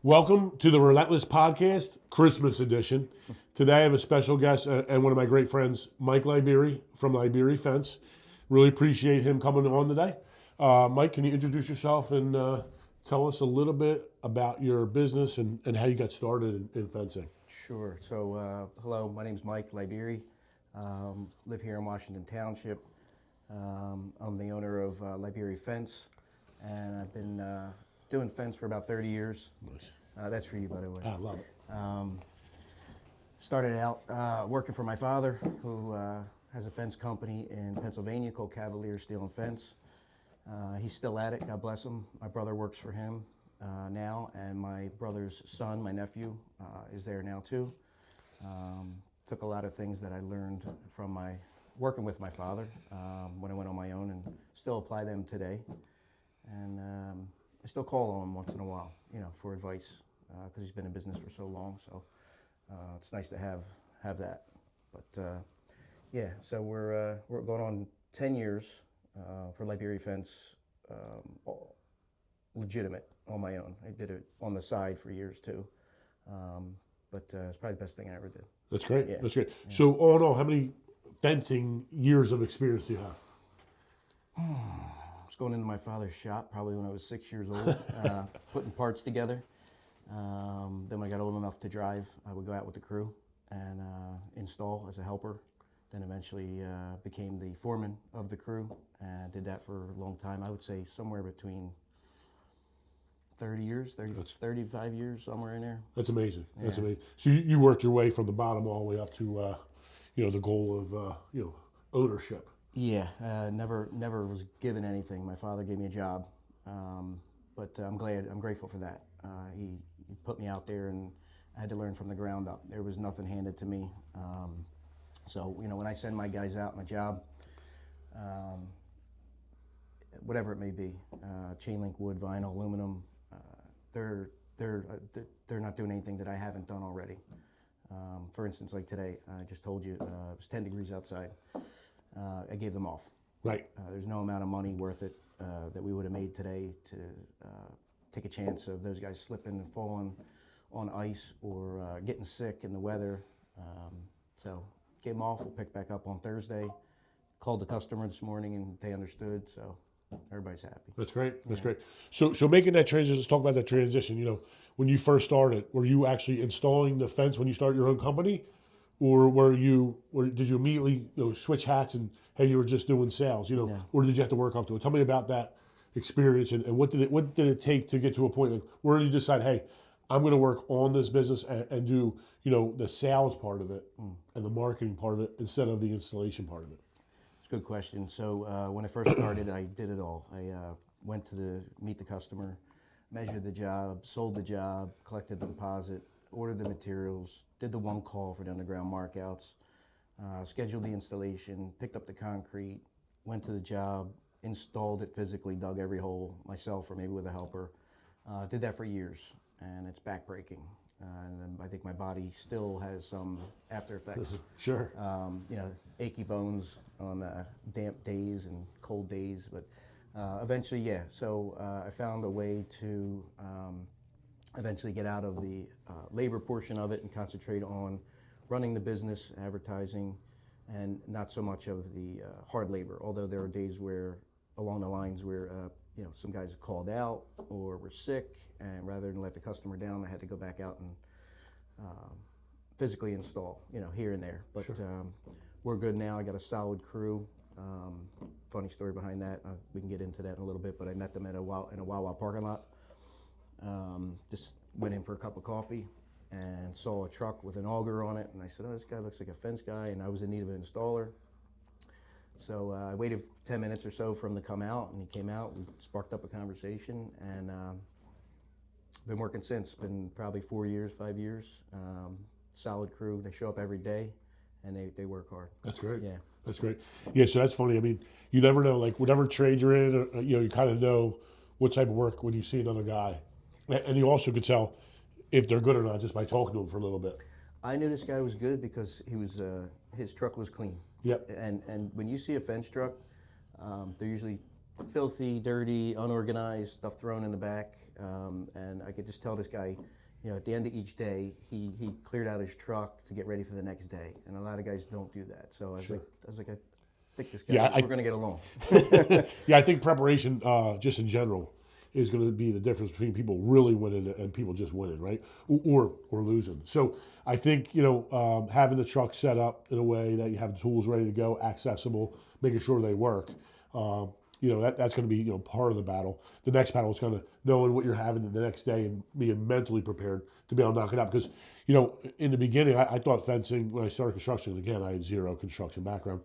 Welcome to the Relentless Podcast, Christmas edition. Today I have a special guest and one of my great friends, Mike Liberi from Liberi Fence. Really appreciate him coming on today. Mike, can you introduce yourself and tell us a little bit about your business and how you got started in fencing? Sure. So, hello, my name is Mike Liberi. Live here in Washington Township. I'm the owner of Liberi Fence, and I've been doing fence for about 30 years. Nice. That's for you, by the way. I love it. Started out working for my father, who has a fence company in Pennsylvania called Cavalier Steel and Fence. He's still at it, God bless him. My brother works for him now, and my brother's son, my nephew, is there now too. Took a lot of things that I learned from my working with my father when I went on my own, and still apply them today. And I still call on him once in a while, for advice, because he's been in business for so long. So it's nice to have that. But yeah, so we're going on 10 years for Liberi Fence, legitimate on my own. I did it on the side for years too, but it's probably the best thing I ever did. That's great. Yeah. That's great. Yeah. So all in all, how many fencing years of experience do you have? I was going into my father's shop probably when I was 6 years old, putting parts together. Then when I got old enough to drive, I would go out with the crew and install as a helper. Then eventually became the foreman of the crew and did that for a long time. I would say somewhere between 30 years, 35 years, somewhere in there. That's amazing. Yeah. That's amazing. So you worked your way from the bottom all the way up to, the goal of, ownership. Yeah, never was given anything. My father gave me a job, but I'm grateful for that. He put me out there, and I had to learn from the ground up. There was nothing handed to me. So when I send my guys out on a job, whatever it may be, chain link, wood, vinyl, aluminum, they're not doing anything that I haven't done already. For instance, like today, I just told you it was 10 degrees outside. I gave them off. Right. There's no amount of money worth it that we would have made today to take a chance of those guys slipping and falling on ice or getting sick in the weather. So gave them off. We'll pick back up on Thursday. Called the customer this morning and they understood. So everybody's happy. That's great. That's great. So making that transition, let's talk about that transition. When you first started, were you actually installing the fence when you started your own company? Or did you immediately switch hats and hey, you were just doing sales, or did you have to work up to it? Tell me about that experience and what did it take to get to a point like where did you decide, hey, I'm going to work on this business and do the sales part of it and the marketing part of it instead of the installation part of it? It's a good question. So when I first started, I did it all. I went to meet the customer, measured the job, sold the job, collected the deposit, ordered the materials, did the one call for the underground markouts, scheduled the installation, picked up the concrete, went to the job, installed it physically, dug every hole myself or maybe with a helper. Did that for years, and it's backbreaking. And I think my body still has some after effects. Sure. Achy bones on damp days and cold days, but eventually, yeah. So I found a way to eventually get out of the labor portion of it and concentrate on running the business, advertising, and not so much of the hard labor. Although there are days where, along the lines where some guys called out or were sick, and rather than let the customer down, I had to go back out and physically install, here and there. But sure. We're good now. I got a solid crew. Funny story behind that. We can get into that in a little bit. But I met them in a Wawa parking lot. Just went in for a cup of coffee and saw a truck with an auger on it, and I said, "Oh, this guy looks like a fence guy," and I was in need of an installer. So I waited 10 minutes or so for him to come out, and he came out. We sparked up a conversation, and been working since. Been probably 5 years. Solid crew. They show up every day, and they work hard. That's great. Yeah. That's great. Yeah, so that's funny. I mean, you never know, like whatever trade you're in, you kind of know what type of work when you see another guy. And you also could tell if they're good or not just by talking to them for a little bit. I knew this guy was good because his truck was clean. Yep. And when you see a fence truck, they're usually filthy, dirty, unorganized, stuff thrown in the back. And I could just tell this guy, at the end of each day, he cleared out his truck to get ready for the next day. And a lot of guys don't do that. So I was like, I think this guy, we're going to get along. Yeah, I think preparation, just in general, is going to be the difference between people really winning and people just winning, right? Or losing. So I think, having the truck set up in a way that you have the tools ready to go, accessible, making sure they work, that's going to be, part of the battle. The next battle is kind of knowing what you're having the next day and being mentally prepared to be able to knock it out. Because, in the beginning, I thought fencing, when I started construction, again, I had zero construction background.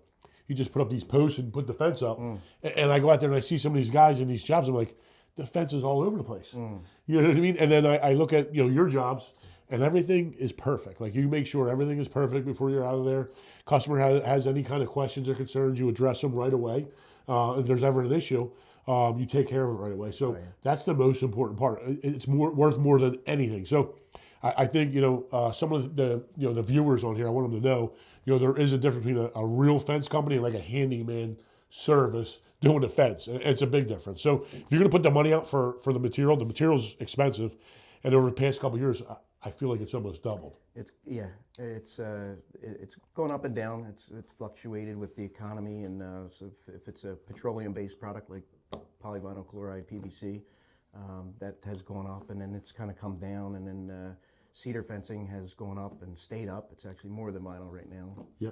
You just put up these posts and put the fence up. And I go out there and I see some of these guys in these jobs. I'm like, the fence is all over the place. You know what I mean? And then I look at, your jobs and everything is perfect. Like you make sure everything is perfect before you're out of there. Customer has any kind of questions or concerns, you address them right away. If there's ever an issue, you take care of it right away. So that's the most important part. It's worth more than anything. So I think, some of the viewers on here, I want them to know, there is a difference between a real fence company and like a handyman service doing the fence. It's a big difference. So if you're going to put the money out for the material's expensive. And over the past couple of years, I feel like it's almost doubled. It's going up and down. It's fluctuated with the economy, and so if it's a petroleum-based product like polyvinyl chloride PVC, that has gone up, and then it's kind of come down, and then cedar fencing has gone up and stayed up. It's actually more than vinyl right now. Yeah.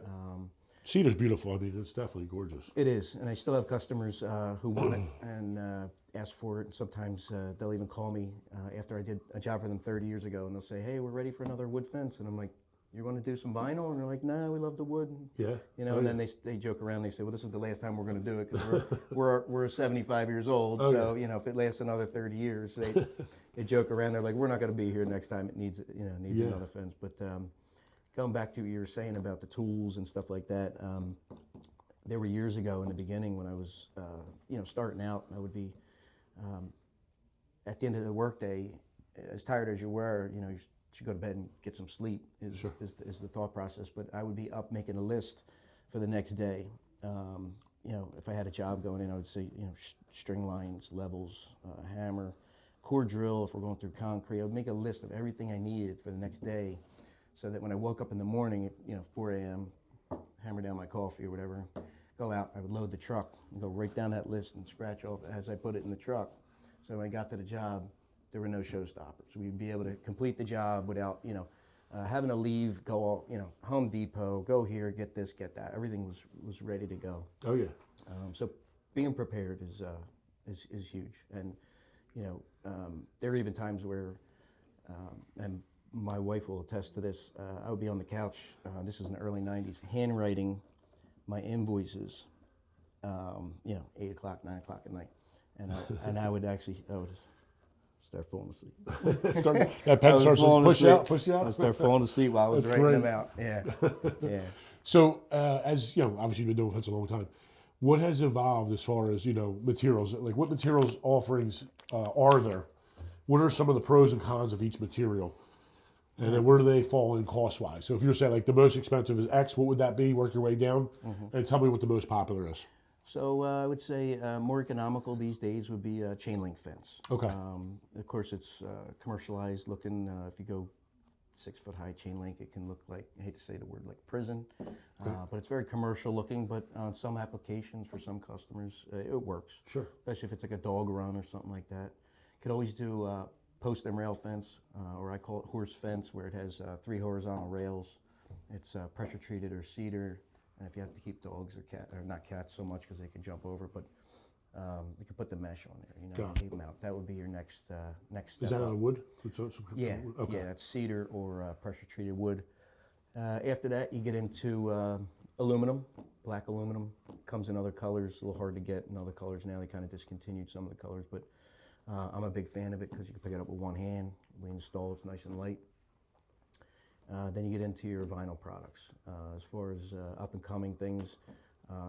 Cedar's beautiful. I mean, it's definitely gorgeous. It is, and I still have customers who want it and ask for it. And sometimes they'll even call me after I did a job for them 30 years ago, and they'll say, "Hey, we're ready for another wood fence." And I'm like, "You want to do some vinyl?" And they're like, "No, we love the wood." Yeah. And then they joke around. They say, "Well, this is the last time we're going to do it because we're 75 years old. So if it lasts another 30 years, they joke around. They're like, "We're not going to be here next time. It needs another fence." But going back to what you were saying about the tools and stuff like that, there were years ago in the beginning when I was, starting out, I would be, at the end of the workday, as tired as you were, you should go to bed and get some sleep is the thought process. But I would be up making a list for the next day. If I had a job going in, I would say, string lines, levels, hammer, core drill, if we're going through concrete. I would make a list of everything I needed for the next day, so that when I woke up in the morning at 4 a.m., hammer down my coffee or whatever, go out, I would load the truck and go right down that list and scratch off as I put it in the truck. So when I got to the job, there were no showstoppers. We'd be able to complete the job without, having to leave, go all, Home Depot, go here, get this, get that. Everything was ready to go. Oh yeah. So being prepared is huge. And there are even times where, and my wife will attest to this, I would be on the couch, this is in the early 90s, handwriting my invoices, 8 o'clock, 9 o'clock at night. And I would start falling asleep. That pen starts to push you out? I start falling asleep while I was writing them out. Yeah, yeah. So, as obviously you've been doing fence a long time. What has evolved as far as materials? Like, what materials offerings are there? What are some of the pros and cons of each material? And then where do they fall in cost-wise? So if you're saying like the most expensive is X, what would that be? Work your way down, and tell me what the most popular is. So I would say more economical these days would be a chain link fence. Okay. Of course, it's commercialized looking. If you go 6-foot high chain link, it can look like, I hate to say the word, like prison, but it's very commercial looking. But on some applications for some customers, it works. Sure. Especially if it's like a dog run or something like that. Could always do post and rail fence, or I call it horse fence, where it has 3 horizontal rails. It's pressure treated or cedar, and if you have to keep dogs or not cats so much because they can jump over, but you can put the mesh on there, keep them out. That would be your next step. Is that up. on wood? Yeah, okay. Yeah, that's cedar or pressure treated wood. After that, you get into aluminum. Black aluminum comes in other colors. A little hard to get in other colors now. They kind of discontinued some of the colors, but I'm a big fan of it because you can pick it up with one hand. We install it's nice and light. Then you get into your vinyl products. As far as up and coming things,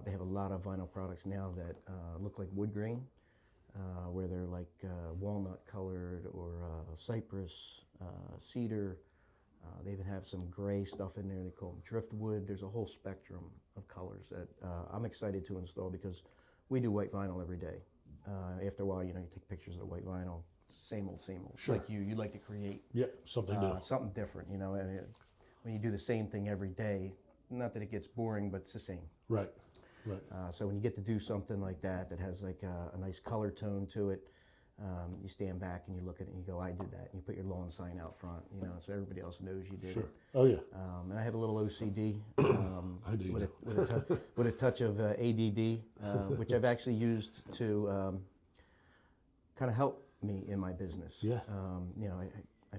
they have a lot of vinyl products now that look like wood grain, where they're like walnut colored or cypress, cedar. They even have some gray stuff in there. They call them driftwood. There's a whole spectrum of colors that I'm excited to install because we do white vinyl every day. After a while, you take pictures of the white vinyl, same old, same old. Sure. Like you like to create Yeah, something new. something different, and when you do the same thing every day, not that it gets boring, but it's the same. Right. So when you get to do something like that has like a nice color tone to it, you stand back and you look at it and you go, I did that. And you put your lawn sign out front, so everybody else knows you did Sure. it. Oh yeah. And I have a little OCD I do. with a touch of ADD, which I've actually used to kind of help me in my business. Yeah. I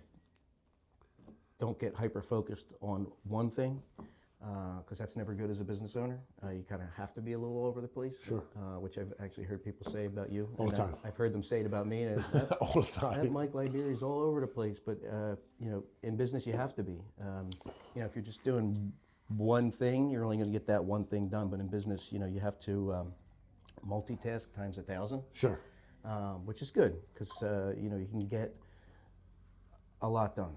don't get hyper-focused on one thing, because that's never good as a business owner. You kind of have to be a little all over the place. Sure. Which I've actually heard people say about you. All the time. I've heard them say it about me. And All the time. that Mike Liberi is all over the place. But in business you have to be. If you're just doing one thing, you're only going to get that one thing done. But in business, you have to multitask times 1,000. Sure. Which is good because you can get a lot done,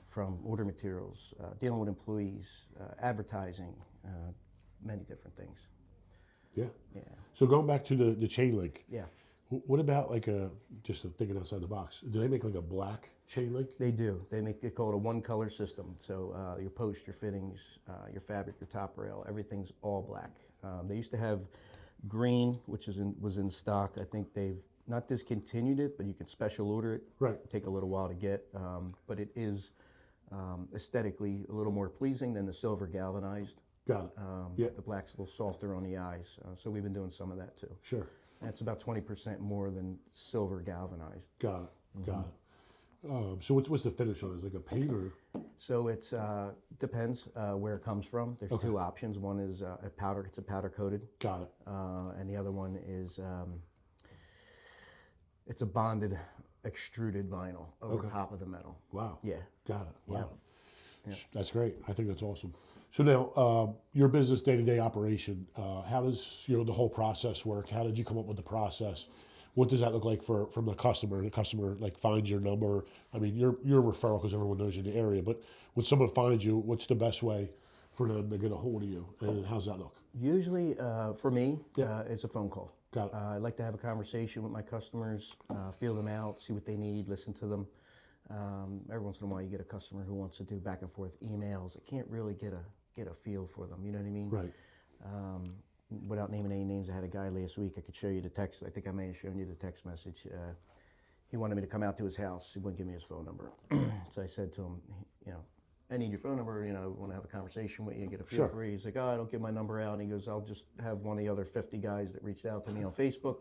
from order materials, dealing with employees, advertising, many different things. Yeah. Yeah. So going back to the chain link. Yeah. What about just thinking outside the box? Do they make like a black chain link? They do. They call it a one-color system. So your post, your fittings, your fabric, your top rail, everything's all black. They used to have green, which was in stock. I think they've not discontinued it, but you can special order it. Right. Take a little while to get, but it is aesthetically a little more pleasing than the silver galvanized. Got it. Yeah. The black's a little softer on the eyes, so we've been doing some of that too. Sure. That's about 20% more than silver galvanized. Got it. Got it. So what's the finish on it? Is it like a paint or? So it's depends where it comes from. There's two options. One is a powder. It's a powder coated. Got it. And the other one is it's a bonded extruded vinyl over top of the metal. Wow. Yeah. Got it. Wow. Yeah. That's great. I think that's awesome. So now, your business day-to-day operation, how does the whole process work? How did you come up with the process? What does that look like from the customer? The customer finds your number. I mean, you're a referral because everyone knows you in the area. But when someone finds you, what's the best way for them to get a hold of you? And how's that look? Usually, for me, it's a phone call. Got it. I like to have a conversation with my customers, feel them out, see what they need, listen to them. Every once in a while, you get a customer who wants to do back and forth emails. I can't really get a feel for them. You know what I mean? Right. Without naming any names, I had a guy last week. I could show you the text. I think I may have shown you the text message. He wanted me to come out to his house. He wouldn't give me his phone number. So I said to him, I need your phone number. I want to have a conversation with you and get a feel for you. He's like, I don't give my number out. And he goes, I'll just have one of the other 50 guys that reached out to me on Facebook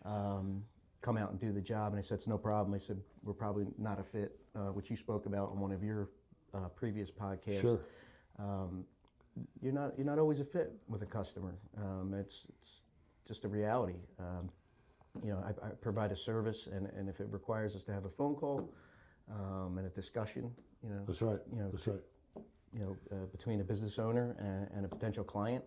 come out and do the job. And I said, it's no problem. I said, we're probably not a fit, which you spoke about on one of your previous podcasts. Sure. You're not always a fit with a customer. It's just a reality. I provide a service, and if it requires us to have a phone call and a discussion, That's right. That's right. between a business owner and a potential client,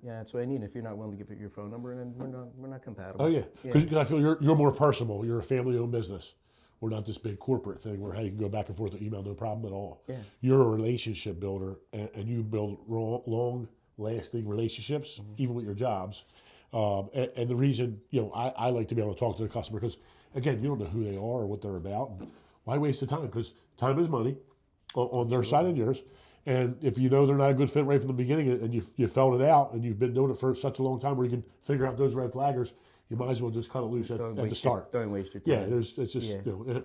that's what I need. If you're not willing to give it your phone number, then we're not compatible. Oh yeah, because I feel you're more personable. You're a family-owned business. We're not this big corporate thing where, hey, you can go back and forth with email, no problem at all. Yeah. You're a relationship builder, and you build long-lasting relationships, even with your jobs. And the reason, I like to be able to talk to the customer because, again, you don't know who they are or what they're about. Why waste the time? Because time is money on their side and yours. And if you know they're not a good fit right from the beginning and you felt it out and you've been doing it for such a long time where you can figure out those red flaggers, you might as well just cut it loose at the start. Don't waste your time. Yeah, it's just,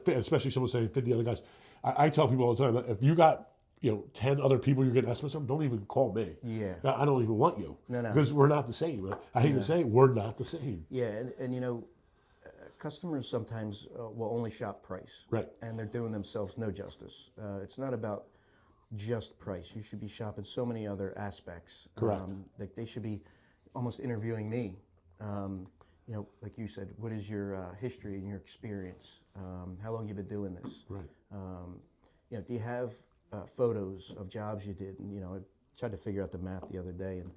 especially someone saying 50 other guys. I tell people all the time that if you got, 10 other people you're getting estimates from, don't even call me. Yeah. I don't even want you. No. Because we're not the same. I hate to say it, we're not the same. Yeah, and customers sometimes will only shop price. Right. And they're doing themselves no justice. It's not about just price. You should be shopping so many other aspects. Correct. They should be almost interviewing me. Like you said, what is your history and your experience? How long you been doing this? Right. Do you have photos of jobs you did? And, I tried to figure out the math the other day, and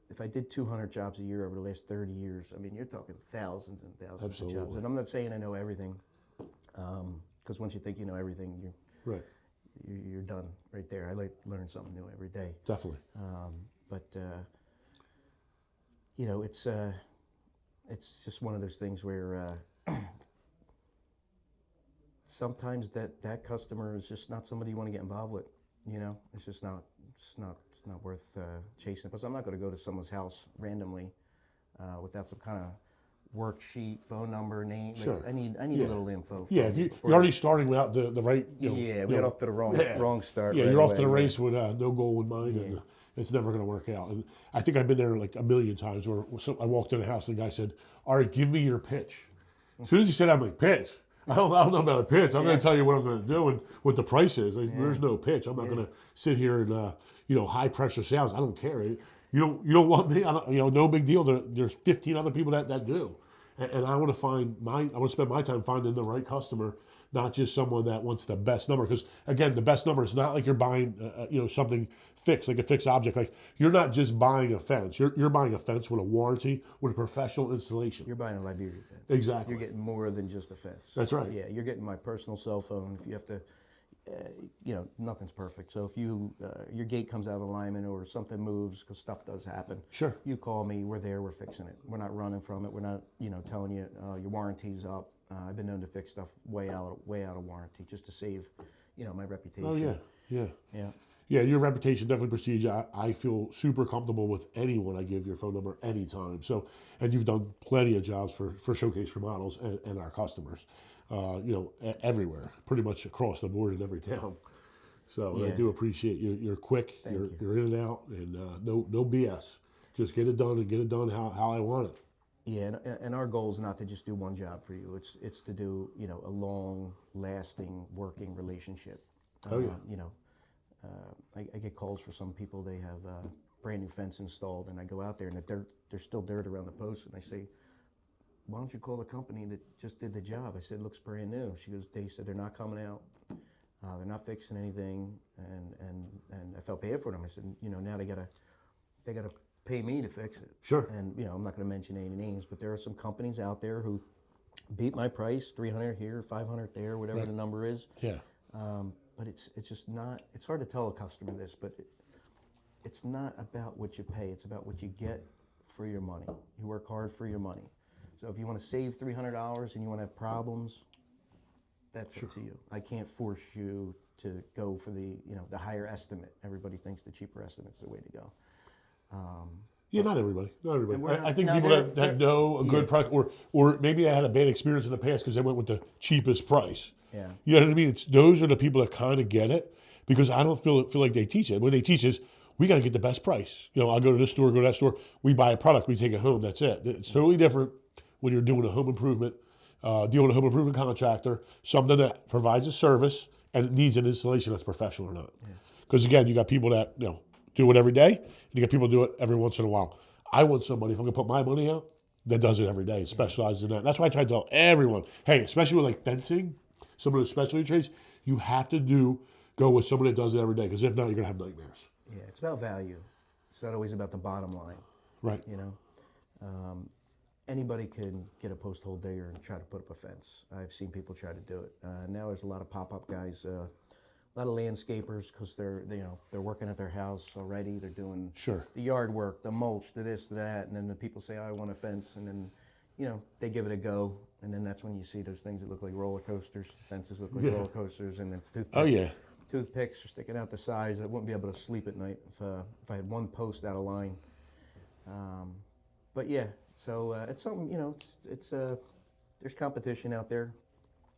if I did 200 jobs a year over the last 30 years, I mean, you're talking thousands and thousands of jobs. And I'm not saying I know everything, because once you think you know everything, you're done right there. I like to learn something new every day. Definitely. But it's it's just one of those things where sometimes that customer is just not somebody you want to get involved with. You know, it's not worth chasing. Because I'm not going to go to someone's house randomly without some kind of worksheet, phone number, name. Sure. Like, I need a little info. Yeah, if you're already starting without the right. We got off to the wrong start. Yeah, right you're off away, to the race with no goal in mind, and it's never going to work out. And I think I've been there like a million times where I walked in the house and the guy said, "All right, give me your pitch." As soon as he said, "I'm like pitch." I don't know about a pitch. I'm going to tell you what I'm going to do and what the price is. There's no pitch. I'm not going to sit here and high pressure sales. I don't care. You don't want me. No big deal. There's 15 other people that do. And I want to spend my time finding the right customer, not just someone that wants the best number. Because again, the best number is not like you're buying, something fixed, like a fixed object. Like you're not just buying a fence. You're buying a fence with a warranty, with a professional installation. You're buying a Liberi fence. Exactly. You're getting more than just a fence. That's right. Yeah, you're getting my personal cell phone. If you have to, nothing's perfect. So if your gate comes out of alignment or something moves, because stuff does happen. Sure. You call me. We're there. We're fixing it. We're not running from it. We're not, telling you your warranty's up. I've been known to fix stuff way out of warranty just to save, my reputation. Oh yeah. Yeah. Your reputation definitely precedes you. I feel super comfortable with anyone I give your phone number anytime. So, and you've done plenty of jobs for Showcase Remodels and our customers, everywhere, pretty much across the board in every town. So I do appreciate you. You're quick. You're in and out, and no BS. Just get it done and get it done how I want it. Yeah, and our goal is not to just do one job for you. It's to do a long-lasting working relationship. I get calls for some people. They have a brand new fence installed, and I go out there and there's still dirt around the post, and I say, "Why don't you call the company that just did the job?" I said, "It looks brand new." They said they're not coming out. They're not fixing anything, and I felt bad for them. I said, now they gotta pay me to fix it. Sure. And I'm not going to mention any names, but there are some companies out there who beat my price, $300 here, $500 there, whatever the number is. Yeah. But it's just not. It's hard to tell a customer this, but it's not about what you pay. It's about what you get for your money. You work hard for your money. So if you want to save $300 and you want to have problems, that's up to you. I can't force you to go for the higher estimate. Everybody thinks the cheaper estimate's the way to go. Not everybody. I think no, people that know a good price, or maybe they had a bad experience in the past because they went with the cheapest price. Yeah. You know what I mean? Those are the people that kind of get it, because I don't feel like they teach it. What they teach is we got to get the best price. I'll go to this store, go to that store. We buy a product, we take it home. That's it. It's totally different when you're doing a home improvement, dealing with a home improvement contractor, something that provides a service and it needs an installation that's professional or not. Because again, you got people that do it every day, and you got people do it every once in a while. I want somebody, if I'm gonna put my money out, that does it every day, specializes in that. That's why I try to tell everyone, hey, especially with like fencing, some of those specialty trades, you have to go with someone that does it every day, because if not, you're gonna have nightmares. Yeah, it's about value. It's not always about the bottom line. Right. Anybody can get a post hole digger and try to put up a fence. I've seen people try to do it. Now there's a lot of pop-up guys, a lot of landscapers, because they're working at their house already. They're doing the yard work, the mulch, the this, the that, and then the people say, I want a fence, and then they give it a go, and then that's when you see those things that look like roller coasters. Fences look like roller coasters, and then toothpicks are sticking out the sides. I wouldn't be able to sleep at night if I had one post out of line. But yeah, so it's something, there's competition out there.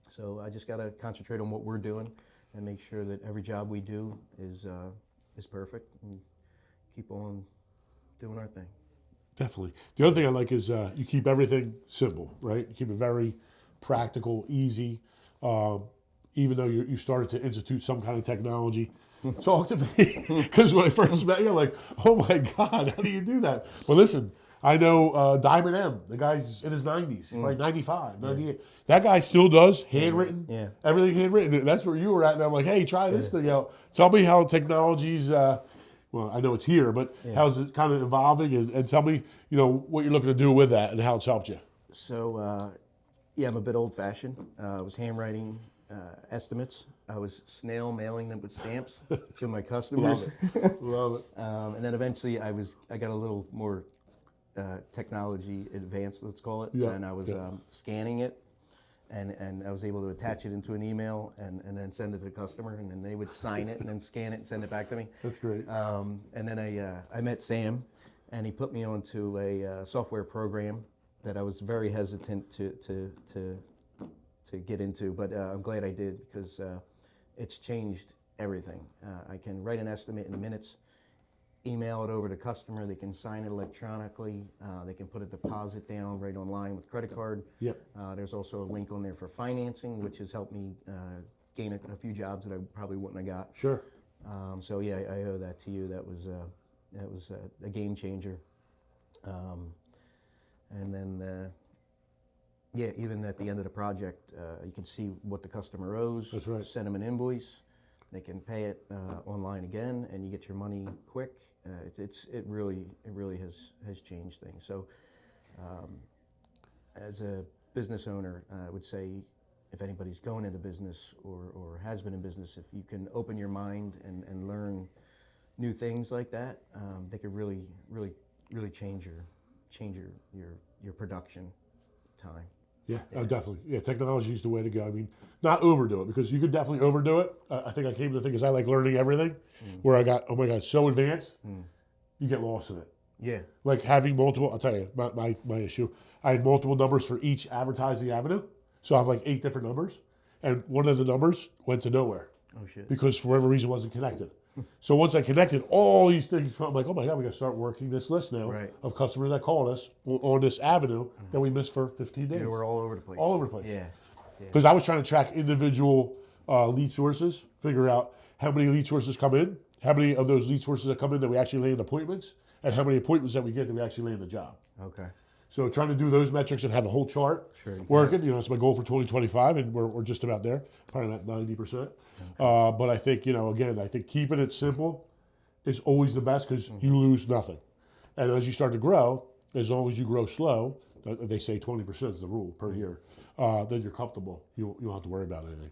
So I just got to concentrate on what we're doing and make sure that every job we do is perfect, and keep on doing our thing. Definitely. The other thing I like is you keep everything simple, right? You keep it very practical, easy. Even though you started to institute some kind of technology. Talk to me, because when I first met you, I'm like, oh my God, how do you do that? Well, listen, I know Diamond M, the guy's in his 90s, like 95, 98. That guy still does handwritten, everything handwritten. That's where you were at, and I'm like, hey, try this thing out. Tell me how technology's, well, I know it's here, but how's it kind of evolving, and tell me, what you're looking to do with that and how it's helped you. So, I'm a bit old-fashioned. I was handwriting estimates. I was snail mailing them with stamps to my customers. Love it. And then eventually I got a little more technology advanced, let's call it, Yeah, and I was scanning it, and I was able to attach it into an email and then send it to the customer, and then they would sign it and then scan it and send it back to me. That's great. And then I met Sam, and he put me onto a software program that I was very hesitant to get into, but I'm glad I did, because it's changed everything. I can write an estimate in minutes, email it over to customer, they can sign it electronically, they can put a deposit down right online with credit card. Yep. There's also a link on there for financing, which has helped me gain a few jobs that I probably wouldn't have got. Sure. So yeah, I owe that to you. That was a game changer. And then yeah, even at the end of the project, you can see what the customer owes. That's right. Send them an invoice. They can pay it online again, and you get your money quick. It really has changed things. So, as a business owner, I would say, if anybody's going into business or has been in business, if you can open your mind and learn new things like that, they could really change your production time. Yeah, oh, definitely. Yeah, technology is the way to go. I mean, not overdo it, because you could definitely overdo it. I think I came to the thing is I like learning everything, where I got, oh my God, so advanced, you get lost in it. Yeah. Like having multiple, I'll tell you, my issue, I had multiple numbers for each advertising avenue. So I have like 8 different numbers, and one of the numbers went to nowhere. Oh shit. Because for whatever reason it wasn't connected. So once I connected all these things, I'm like, oh my God, we got to start working this list now of customers that called us on this avenue that we missed for 15 days. Yeah, we're all over the place. All over the place. Yeah. Because I was trying to track individual lead sources, figure out how many lead sources come in, how many of those lead sources that come in that we actually land appointments, and how many appointments that we get that we actually land the job. Okay. So trying to do those metrics and have a whole chart working, it's my goal for 2025, and we're just about there, probably not 90%. Okay. But I think, again, I think keeping it simple is always the best, because you lose nothing. And as you start to grow, as long as you grow slow, they say 20% is the rule per year, then you're comfortable. You don't have to worry about anything.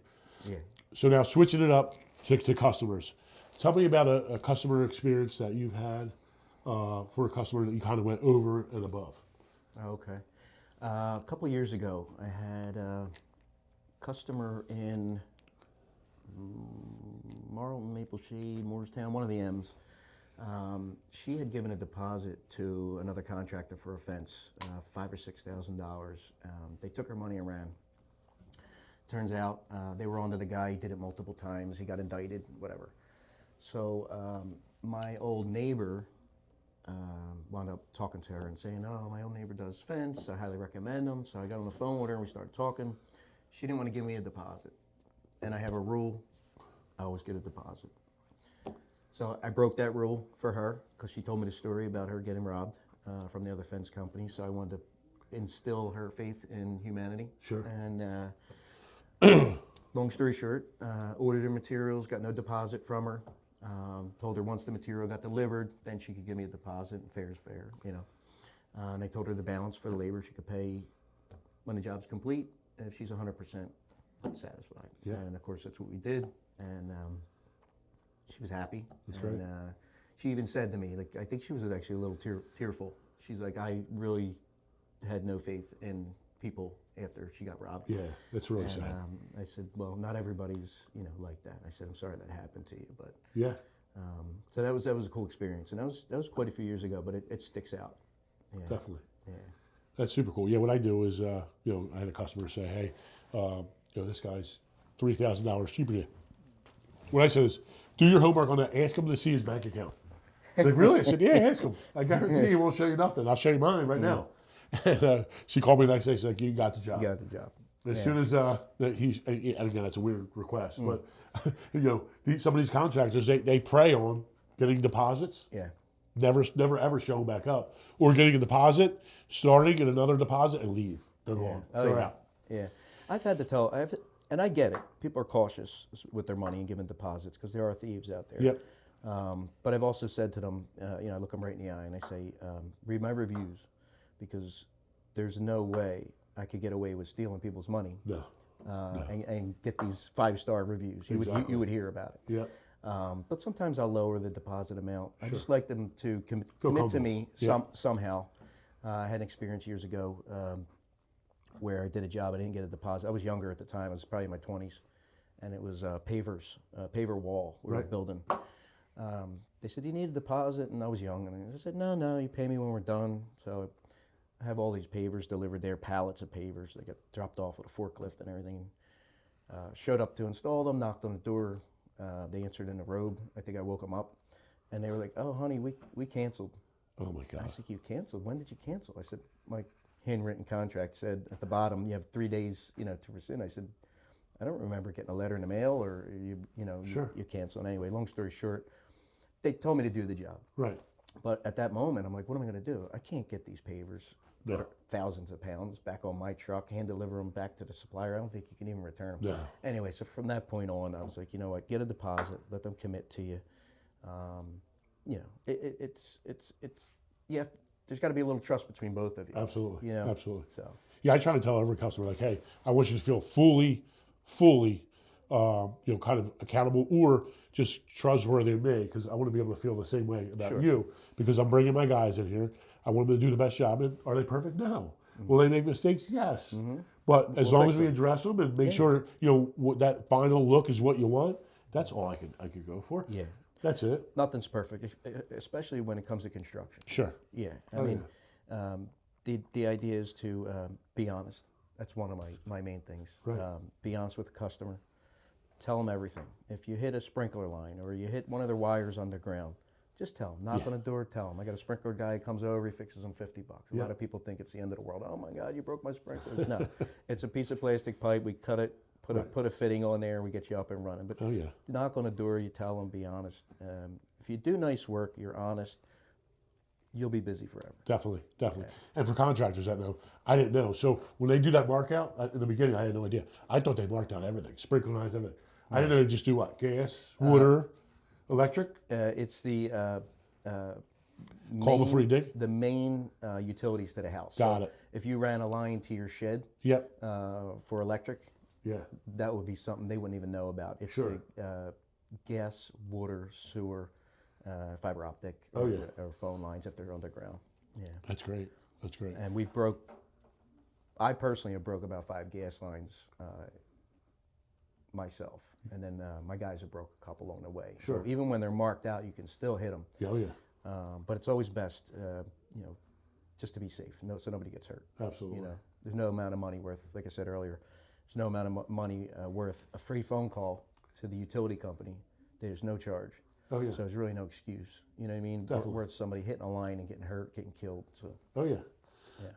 Yeah. So now switching it up to customers. Tell me about a customer experience that you've had for a customer that you kind of went over and above. Okay. A couple years ago, I had a customer in Marlton, Maple Shade, Moorestown, one of the M's. She had given a deposit to another contractor for a fence, $5,000 or $6,000. They took her money and ran. Turns out they were onto the guy. He did it multiple times. He got indicted, whatever. So my old neighbor wound up talking to her and saying, oh, my old neighbor does fence. I highly recommend him. So I got on the phone with her and we started talking. She didn't want to give me a deposit. And I have a rule, I always get a deposit. So I broke that rule for her, because she told me the story about her getting robbed from the other fence company. So I wanted to instill her faith in humanity. Sure. And long story short, ordered her materials, got no deposit from her. Told her once the material got delivered, then she could give me a deposit, and fair is fair, And I told her the balance for the labor she could pay when the job's complete, if she's 100% satisfied. Yeah. And of course, that's what we did, and she was happy. That's great. She even said to me, like, I think she was actually a little tearful. She's like, I really had no faith in people after she got robbed. Yeah, that's really sad. I said, well, not everybody's, like that. I said, I'm sorry that happened to you, but yeah. So that was a cool experience, and that was quite a few years ago, but it sticks out. Yeah. Definitely. Yeah. That's super cool. Yeah, what I do is, I had a customer say, hey, this guy's $3,000 cheaper than you. What I said is, do your homework on that. Ask him to see his bank account. He's like, really? I said, yeah, ask him. I guarantee he won't show you nothing. I'll show you mine right now. And she called me the next day. She's like, you got the job. You got the job. As soon as he's, and again, that's a weird request, but some of these contractors, they prey on getting deposits. Yeah. Never ever show them back up, or getting a deposit, starting in another deposit, and leave. They're gone. They're out. Yeah, I've had to tell, and I get it. People are cautious with their money and giving deposits because there are thieves out there. Yep. But I've also said to them, I look them right in the eye and I say, read my reviews, because there's no way I could get away with stealing people's money. No. And get these 5-star reviews. You would hear about it. Yep. But sometimes I'll lower the deposit amount. I just like them to commit to me somehow. I had an experience years ago where I did a job. I didn't get a deposit. I was younger at the time. I was probably in my 20s. And it was paver wall we were building. They said, do you need a deposit? And I was young. And I said, no, you pay me when we're done. So I have all these pavers delivered there, pallets of pavers. They got dropped off with a forklift and everything. Showed up to install them, knocked on the door. They answered in a robe. I think I woke them up. And they were like, oh, honey, we canceled. Oh, my God. I said, you canceled? When did you cancel? I said, my handwritten contract said at the bottom, you have 3 days, to rescind. I said, I don't remember getting a letter in the mail or you canceled. Anyway, long story short, they told me to do the job. Right. But at that moment, I'm like, what am I going to do? I can't get these pavers that are thousands of pounds back on my truck, hand deliver them back to the supplier. I don't think you can even return them. Yeah. Anyway, so from that point on, I was like, you know what, get a deposit, let them commit to you. There's got to be a little trust between both of you. Absolutely. Absolutely. So. Yeah, I try to tell every customer, like, hey, I want you to feel fully, kind of accountable or just trustworthy of me, because I want to be able to feel the same way about you, because I'm bringing my guys in here. I want them to do the best job. And are they perfect? No. Will they make mistakes? Yes. But as long as we address them and make sure, that final look is what you want, that's all I could go for. Yeah. That's it. Nothing's perfect, especially when it comes to construction. Sure. Yeah. The idea is to be honest. That's one of my main things. Right. Be honest with the customer. Tell them everything. If you hit a sprinkler line or you hit one of their wires underground, just tell them. Knock on the door, tell them. I got a sprinkler guy, comes over, he fixes them $50. A lot of people think it's the end of the world. Oh my God, you broke my sprinklers. No, it's a piece of plastic pipe. We cut it, put a fitting on there, and we get you up and running. But knock on the door, you tell them, be honest. If you do nice work, you're honest, you'll be busy forever. Definitely. And for contractors that know, I didn't know. So when they do that mark out, in the beginning, I had no idea. I thought they marked out everything, sprinkler lines, everything. I didn't know they just do what? Gas, water, electric? It's the Call before you dig? The main utilities to the house. Got it. If you ran a line to your shed for electric, that would be something they wouldn't even know about. It's the gas, water, sewer, fiber optic, or phone lines if they're underground. Yeah. That's great. And I personally have broke about 5 gas lines myself. And then my guys have broke a couple along the way. Sure. So even when they're marked out, you can still hit them. But it's always best, just to be safe, so nobody gets hurt. Absolutely. There's no amount of money worth, like I said earlier, there's no amount of money worth a free phone call to the utility company. There's no charge. So there's really no excuse. You know what I mean? Definitely. Worth somebody hitting a line and getting hurt, getting killed. So.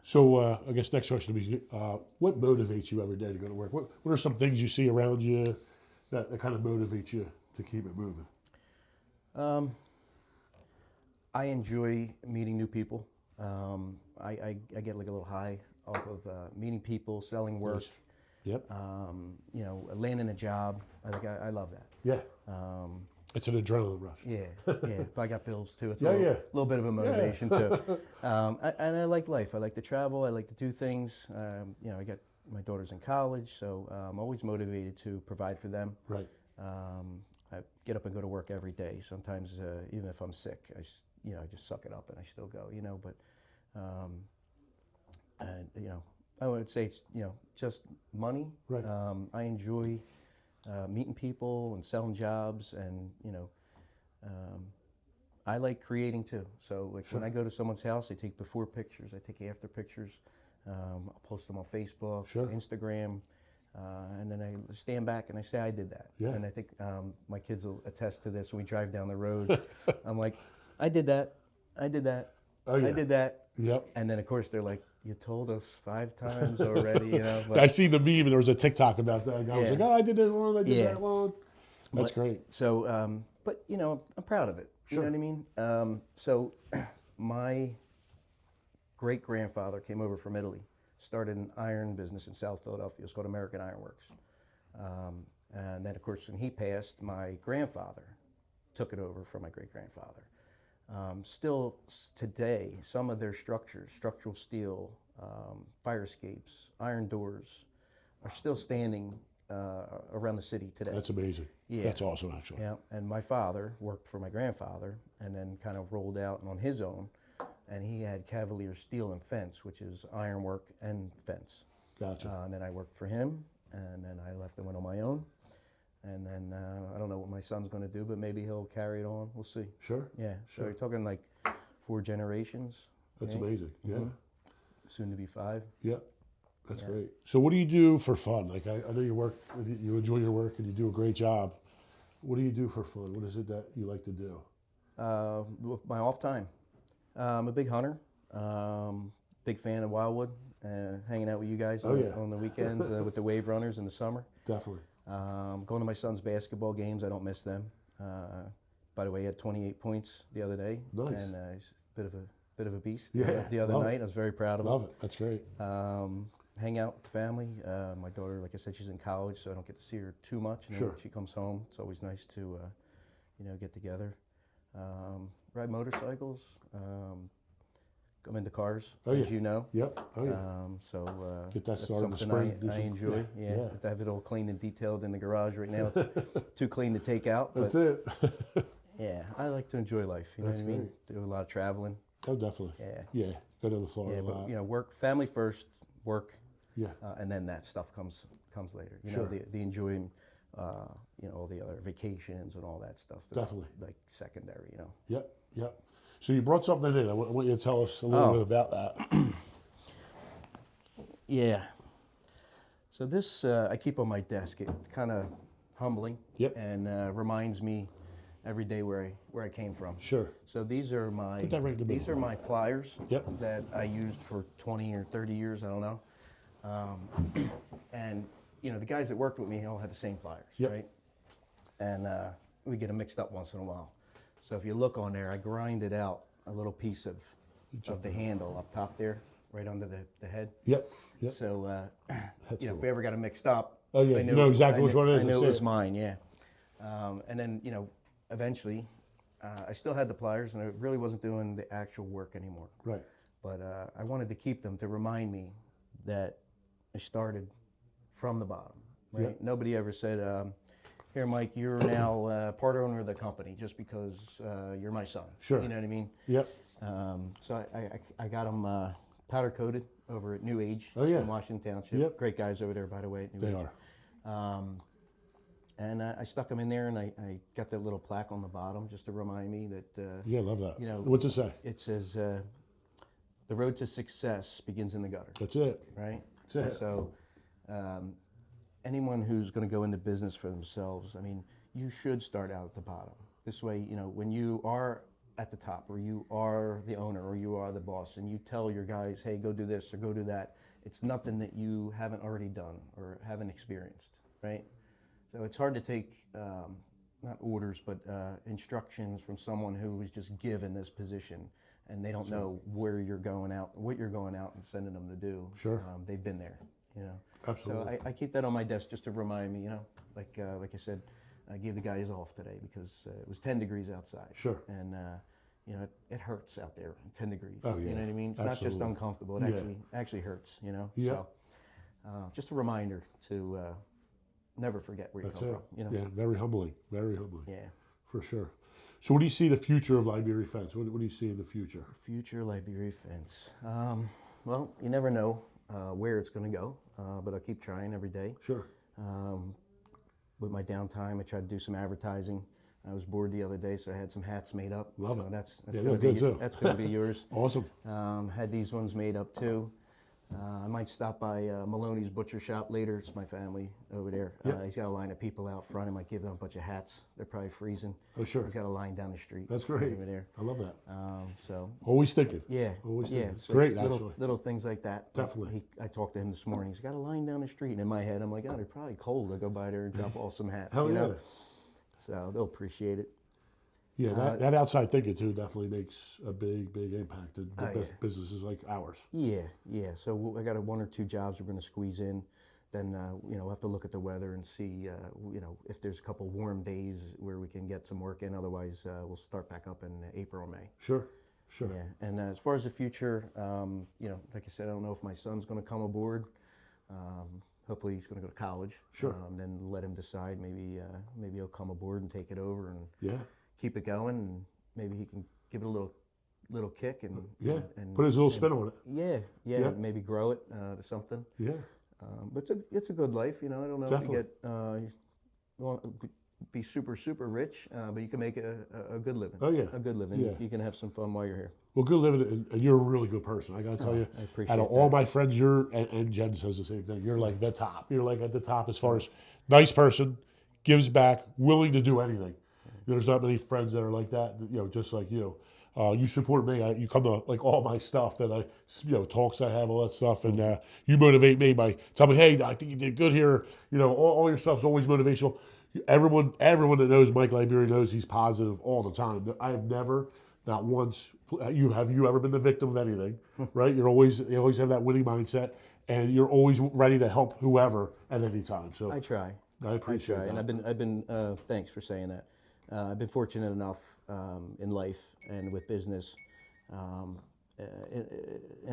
So I guess next question is, what motivates you every day to go to work? What are some things you see around you that kind of motivate you to keep it moving? I enjoy meeting new people. I get like a little high off of meeting people, selling work. Nice. Yep. Landing a job. I love that. Yeah. It's an adrenaline rush. Yeah. But I got bills too. It's a little bit of a motivation too. And I like life. I like to travel. I like to do things. I got my daughter's in college, so I'm always motivated to provide for them. Right. I get up and go to work every day. Sometimes even if I'm sick, I just suck it up and I still go. But I would say it's just money. Right. I enjoy meeting people and selling jobs, and I like creating too. So when I go to someone's house, I take before pictures, I take after pictures. I'll post them on Facebook, Instagram, and then I stand back and I say I did that. And I think my kids will attest to this. When we drive down the road, I'm like, I did that. I did that. I did that. Yep. And then of course they're like, you told us 5 times already, But I seen the meme, and there was a TikTok about that. And I was like, I did that one, I did that one. That's great. So, but I'm proud of it. You know what I mean? So, my great-grandfather came over from Italy, started an iron business in South Philadelphia. It was called American Iron Works. And then, of course, when he passed, my grandfather took it over from my great-grandfather. Still today, some of their structures, structural steel, fire escapes, iron doors, are still standing around the city today. That's amazing. Yeah. That's awesome, actually. Yeah, and my father worked for my grandfather and then kind of rolled out on his own and he had Cavalier Steel and Fence, which is ironwork and fence. Gotcha. And then I worked for him, and then I left and went on my own. And then I don't know what my son's going to do, but maybe he'll carry it on. We'll see. Sure. Yeah. So Sure. you're talking like 4 generations. That's right? amazing. Yeah. Soon to be 5. Yeah. That's Yeah. great. So what do you do for fun? Like I know you enjoy your work and you do a great job. What do you do for fun? What is it that you like to do? With my off time, I'm a big hunter. Big fan of wildwood. Hanging out with you guys on the weekends with the wave runners in the summer. Definitely. Going to my son's basketball games. I don't miss them. By the way, he had 28 points the other day. Nice. And he's a bit of a beast. Yeah, The other love night, it. I was very proud of him. Love it. That's great. Hang out with the family. My daughter, like I said, she's in college, so I don't get to see her too much. And then Sure. when she comes home, it's always nice to, get together. Ride motorcycles. I'm into cars, Oh, as yeah. you know. Yep. Oh yeah. Get that That's started in the something spring. I enjoy. Yeah. I have it all cleaned and detailed in the garage right now. It's too clean to take out. But That's it. yeah, I like to enjoy life. You know That's what I mean? Do a lot of traveling. Oh, definitely. Yeah. Yeah. Go down to Florida Yeah, a lot. but work, family first, work, Yeah. and then that stuff comes later. You Sure. know, the enjoying, all the other vacations and all that stuff. That's Definitely. like secondary. You know. Yep. Yep. So you brought something in. I want you to tell us a little bit about that. Yeah. So this I keep on my desk. It's kind of humbling. Yep. And reminds me every day where I came from. Sure. So these are my Put that right in the these middle. are my pliers Yep. that I used for 20 or 30 years. I don't know. And the guys that worked with me all had the same pliers, Yep. right? And we get them mixed up once in a while. So if you look on there, I grinded out a little piece of the handle up top there, right under the head. Yep. Yep. So That's if cool. we ever got them mixed up, Oh, yeah. I You know exactly which one it is. I knew That's it was it. mine, yeah. And then eventually, I still had the pliers, and I really wasn't doing the actual work anymore. Right. But I wanted to keep them to remind me that I started from the bottom. Right? Yeah. Nobody ever said, "Here, Mike, you're now part owner of the company just because you're my son." Sure. You know what I mean? Yep. So I got them powder coated over at New Age in Washington Township. Yep. Great guys over there, by the way. At New They Age. are. And I stuck them in there, and I got that little plaque on the bottom just to remind me that Yeah, love that. you know, What's it say? it says, "The road to success begins in the gutter." That's it. Right? That's it. So anyone who's going to go into business for themselves, I mean, you should start out at the bottom. This way, when you are at the top, or you are the owner, or you are the boss, and you tell your guys, "Hey, go do this or go do that," it's nothing that you haven't already done or haven't experienced, right? So it's hard to take, not orders, but instructions from someone who was just given this position, and they don't know where you're going out, what you're going out and sending them to do. Sure. They've been there, Absolutely. So I keep that on my desk just to remind me, like I said, I gave the guys off today because it was 10 degrees outside. Sure. And it hurts out there, 10 degrees. Oh, yeah. You know what I mean? It's not just Absolutely. uncomfortable. It Yeah. actually hurts. Yeah. So just a reminder to never forget where you That's come it. from. Yeah, very humbling. Very humbling. Yeah. For sure. So what do you see the future of Liberi Fence? What do you see in the future? Future Liberi Fence. Well, you never know where it's going to go, but I'll keep trying every day. Sure. With my downtime, I try to do some advertising. I was bored the other day, so I had some hats made up. Love so it. That's Yeah, gonna they're be good too. That's going to be yours. Awesome. Had these ones made up too. I might stop by Maloney's Butcher Shop later. It's my family over there. Yep. He's got a line of people out front. I might give them a bunch of hats. They're probably freezing. Oh, sure. He's got a line down the street. That's great. Over there. I love that. So Always thinking. yeah, Always yeah, thinking. It's so great, little, actually. Little things like that. Definitely. I talked to him this morning. He's got a line down the street, and in my head, I'm like, oh, they're probably cold. I go by there and drop off some hats. Hell you yeah. know? So they'll appreciate it. Yeah, that outside thinking too definitely makes a big, big impact in businesses like ours. Yeah. So I got 1 or 2 jobs we're going to squeeze in. Then we'll have to look at the weather and see if there's a couple warm days where we can get some work in. Otherwise, we'll start back up in April or May. Sure. Yeah. And as far as the future, like I said, I don't know if my son's going to come aboard. Hopefully, he's going to go to college. Sure. Then let him decide. Maybe he'll come aboard and take it over and Yeah. keep it going, and maybe he can give it a little little kick and put his little spin on it. Yeah, Yeah. and maybe grow it to something. Yeah, But it's a good life, you know. I don't know definitely. if you won't be super rich, but you can make a good living. Oh, yeah. A good living. Yeah. You can have some fun while you're here. Well, good living, and you're a really good person. I got to tell you, I appreciate out of all my friends, and Jen says the same thing. You're like the top. You're like at the top as far as nice person, gives back, willing to do anything. There's not many friends that are like that. You know, just like you. You support me. You come to like all my stuff that I, talks I have, all that stuff, and you motivate me by telling me, hey, I think you did good here. You know, all your stuff's always motivational. Everyone that knows Mike Liberi knows he's positive all the time. I have never, not once, have you ever been the victim of anything, right? You always have that winning mindset, and you're always ready to help whoever at any time. So I try. I appreciate that. And I've been. Thanks for saying that. I've been fortunate enough in life and with business, in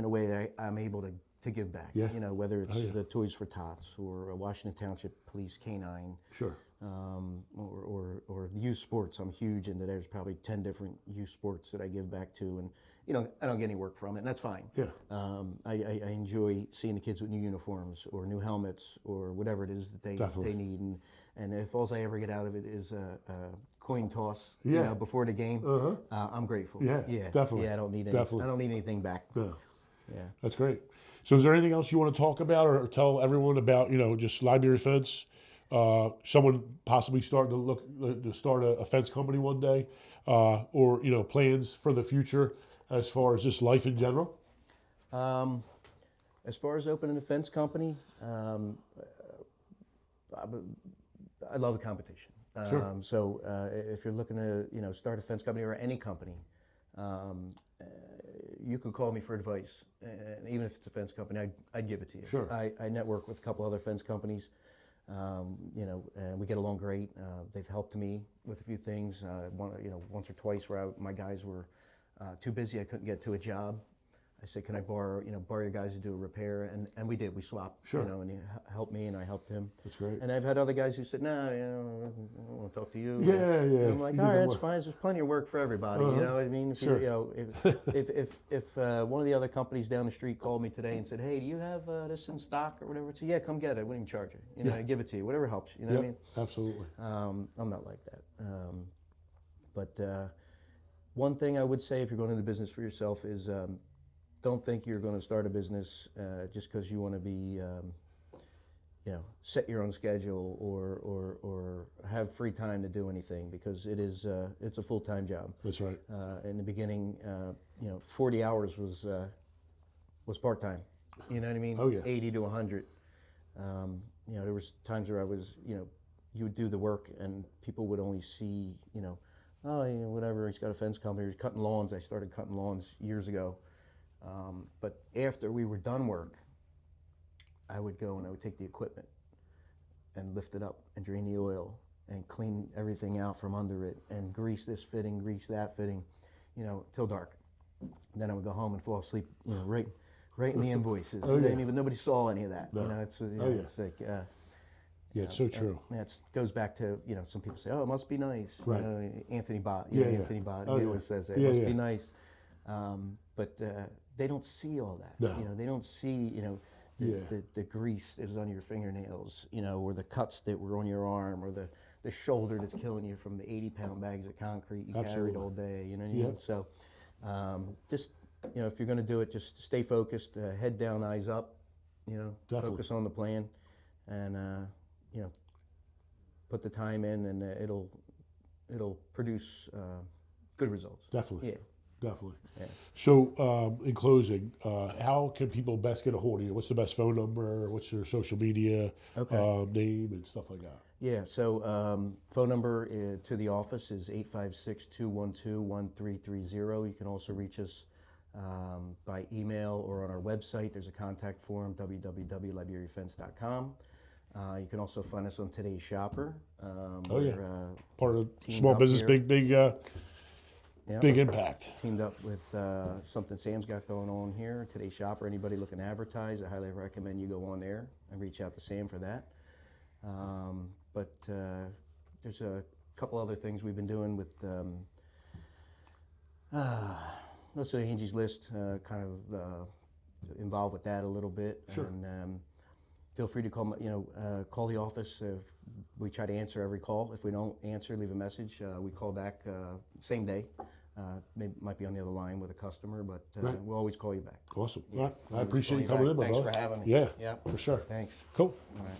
a way that I'm able to give back. Yeah. You know, whether it's the Toys for Tots or a Washington Township Police Canine. Sure. Or youth sports. I'm huge into. There's probably 10 different youth sports that I give back to, and you know I don't get any work from it, and that's fine. Yeah. I enjoy seeing the kids with new uniforms or new helmets or whatever it is that they need, and if all I ever get out of it is a coin toss, you know, before the game, I'm grateful. Yeah, definitely. Yeah, I don't need anything back. No. Yeah. That's great. So is there anything else you want to talk about or tell everyone about, just Liberi Fence? Someone possibly starting to start a fence company one day, or plans for the future as far as just life in general. As far as opening a fence company, I love the competition. Sure. So if you're looking to start a fence company or any company, you could call me for advice, and even if it's a fence company, I'd give it to you. Sure. I network with a couple other fence companies. And we get along great. They've helped me with a few things. Once or twice where my guys were too busy, I couldn't get to a job. I said, "Can I borrow your guys to do a repair?" And we did. We swapped. Sure. And he helped me, and I helped him. That's great. And I've had other guys who said, "No, I don't want to talk to you." Yeah. And I'm like, "All right, that's fine. There's plenty of work for everybody." You know what I mean? If Sure. if one of the other companies down the street called me today and said, "Hey, do you have this in stock or whatever?" I said, "Yeah, come get it. I wouldn't even charge you. I give it to you. Whatever helps. You know what I mean?" Absolutely. I'm not like that. But one thing I would say if you're going into business for yourself is don't think you're going to start a business just because you want to be, set your own schedule or have free time to do anything, because it's a full-time job. That's right. In the beginning, 40 hours was part-time. You know what I mean? Oh, yeah. 80 to 100. There was times where I was, you would do the work and people would only see, whatever, he's got a fence company, he's cutting lawns. I started cutting lawns years ago. But after we were done work, I would go and I would take the equipment and lift it up and drain the oil and clean everything out from under it and grease this fitting, grease that fitting, till dark. And then I would go home and fall asleep, right in the invoices. Oh, yeah. And nobody saw any of that. No. It's like. It's so true. It goes back to, some people say, "Oh, it must be nice." Right. Anthony Bott. Yeah. Anthony Bott. Oh, He yeah. always says that. Yeah, It must yeah. be nice. But they don't see all that. No. They don't see, the grease that was on your fingernails, or the cuts that were on your arm, or the shoulder that's killing you from the 80-pound bags of concrete you carried all day. You know what I mean? Yep. So just, if you're going to do it, just stay focused, head down, eyes up. Definitely. Focus on the plan, and put the time in, and it'll produce good results. Definitely. Yeah. Definitely. Yeah. So, in closing, how can people best get a hold of you? What's the best phone number? What's your social media name and stuff like that? Yeah, so phone number to the office is 856-212-1330. You can also reach us by email or on our website. There's a contact form, www.liberifence.com. You can also find us on Today's Shopper. Part of teamed small up business, here. big impact. Teamed up with something Sam's got going on here, Today's Shopper. Anybody looking to advertise, I highly recommend you go on there and reach out to Sam for that. But there's a couple other things we've been doing with Also, Angie's List, kind of involved with that a little bit. Sure. And feel free to call, call the office. We try to answer every call. If we don't answer, leave a message. We call back same day. Maybe might be on the other line with a customer, but Right. we'll always call you back. Awesome. Yeah, All right. I always appreciate call you coming back. in, my Thanks brother. for having me. Yeah, Yeah. for sure. Thanks. Cool. All right.